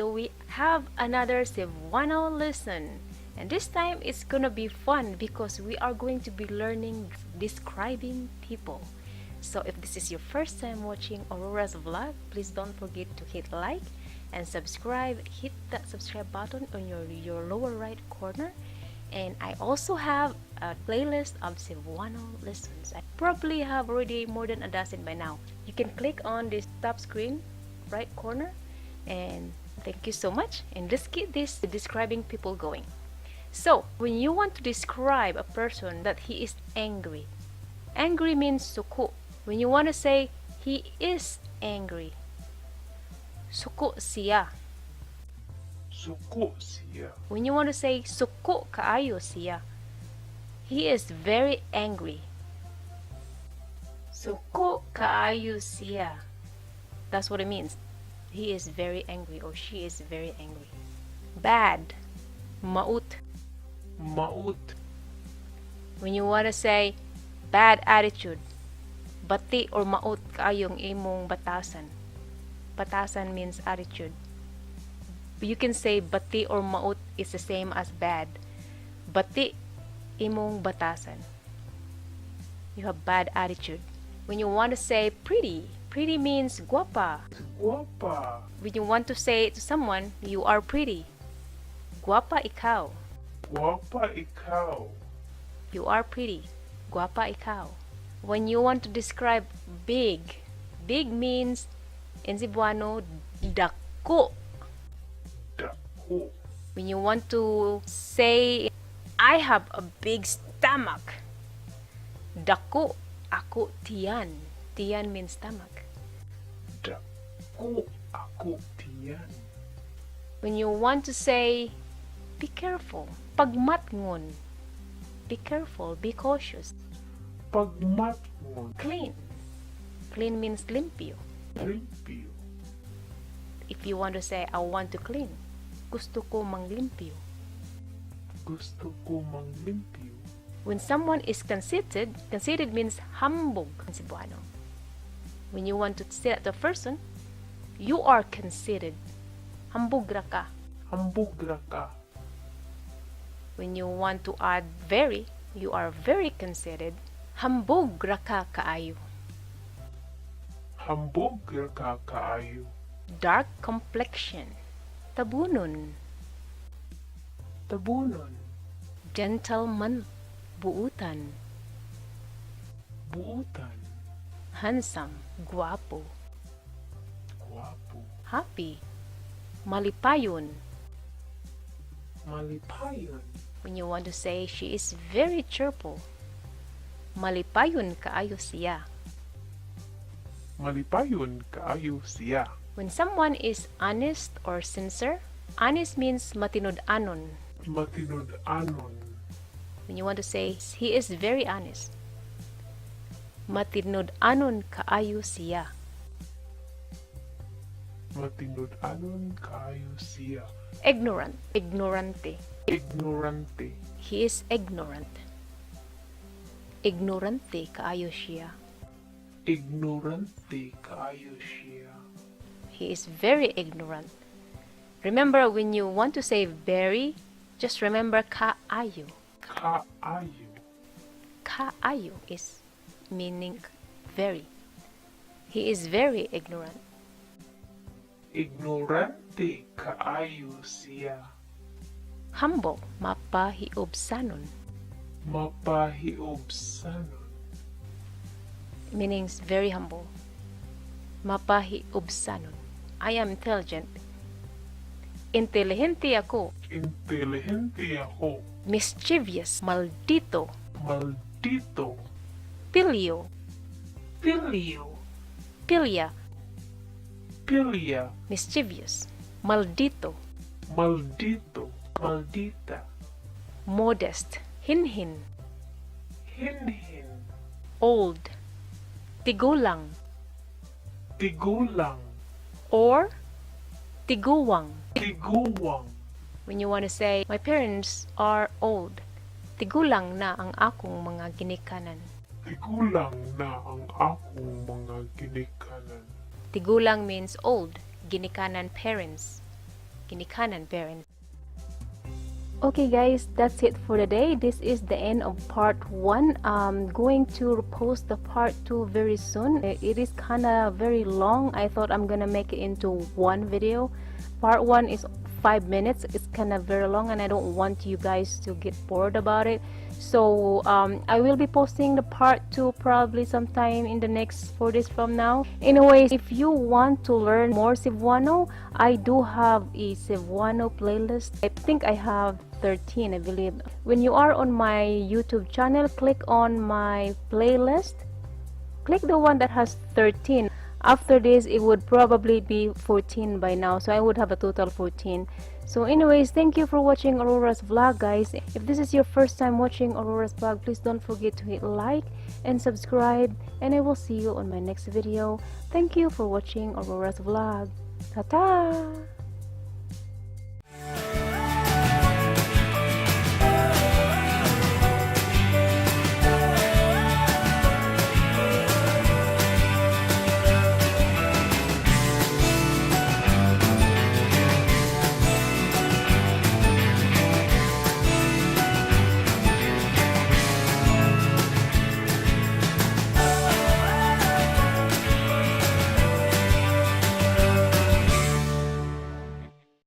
So we have another Cebuano lesson. And this time it's gonna be fun because we are going to be learning describing people. So if this is your first time watching Aurora's vlog, please don't forget to hit like and subscribe. Hit that subscribe button on your lower right corner. And I also have a playlist of Cebuano lessons. I probably have already more than a dozen by now. You can click on this top screen right corner, and thank you so much. And let's get this describing people going. So when you want to describe a person that he is angry, angry means suko. When you want to say he is angry, suko siya. Suko siya. When you want to say suko kaayo siya, he is very angry. Suko kaayo siya. That's what it means. He is very angry or she is very angry. Bad, maut. Maut. When you want to say bad attitude, bati or maut kaayong imong batasan. Batasan means attitude. You can say bati or maut is the same as bad. Bati imong batasan. You have bad attitude. When you want to say pretty, pretty means guapa. Guapa. When you want to say to someone, you are pretty. Guapa ikaw. Guapa ikaw. You are pretty. Guapa ikaw. When you want to describe big, big means in Cebuano, dako. Dako. When you want to say, I have a big stomach. Dako ako tiyan. Tiyan means stomach. Dako ako tiyan. When you want to say, be careful. Pagmatngon. Be careful. Be cautious. Pagmatngon. Clean. Clean means limpyo. Limpyo. If you want to say, I want to clean. Gusto ko manglimpyo. Gusto ko manglimpyo. When someone is conceited, conceited means hambog in Cebuano. When you want to say that to a person, you are conceited. Hambog ra ka. Hambog ra ka. When you want to add very, you are very conceited. Hambog ra ka kaayo. Hambog ra ka kaayo. Dark complexion. Tabunon. Tabunon. Gentleman. Buutan. Buutan. Handsome. Guwapo. Guwapo. Happy. Malipayon. Malipayon. When you want to say she is very cheerful. Malipayon kaayo siya. Malipayon kaayo siya. When someone is honest or sincere, honest means matinud-anon. Matinud-anon. When you want to say he is very honest, matinud-anon kaayo siya. Matinud-anon kaayo siya. Ignorant, ignorante. Ignorante. He is ignorant. Ignorante kaayo siya. Ignorante kaayo siya. He is very ignorant. Remember, when you want to say very, just remember kaayo. Kaayo. Kaayo is meaning very. He is very ignorant. Ignorante kaayo siya. Humble, mapahiobsanon. Mapahiobsanon. Meanings very humble. Mapahiobsanon. I am intelligent. Intelihente ako. Intelihente ako. Mischievous, maldito. Maldito. Pilyo, Pilyo. pilya. Pilya. Mischievous, maldito. Maldito. Maldita. Modest, hinhin. Hinhin. Old, tigulang. Tigulang. Or tiguwang. Tiguwang. When you want to say, my parents are old. Tigulang na ang akong mga ginikanan. Tigulang na ang akong mga ginikanan. Tigulang means old. Ginikanan, parents. ginikanan parents. Okay guys, that's it for today. This is the end of part 1. I'm going to post the part 2 very soon. It is kind of very long. I thought I'm gonna make it into one video. Part 1 is 5 minutes. It's kind of very long and I don't want you guys to get bored about it. So I will be posting the part 2 probably sometime in the next 4 days from now. Anyways, if you want to learn more Cebuano, I do have a Cebuano playlist. I think I have 13, I believe. When you are on my YouTube channel, click on my playlist. Click the one that has 13. After this, it would probably be 14 by now, so I would have a total 14. So anyways, thank you for watching Aurora's vlog, guys. If this is your first time watching Aurora's vlog, please don't forget to hit like and subscribe, and I will see you on my next video. Thank you for watching Aurora's vlog. Ta-ta!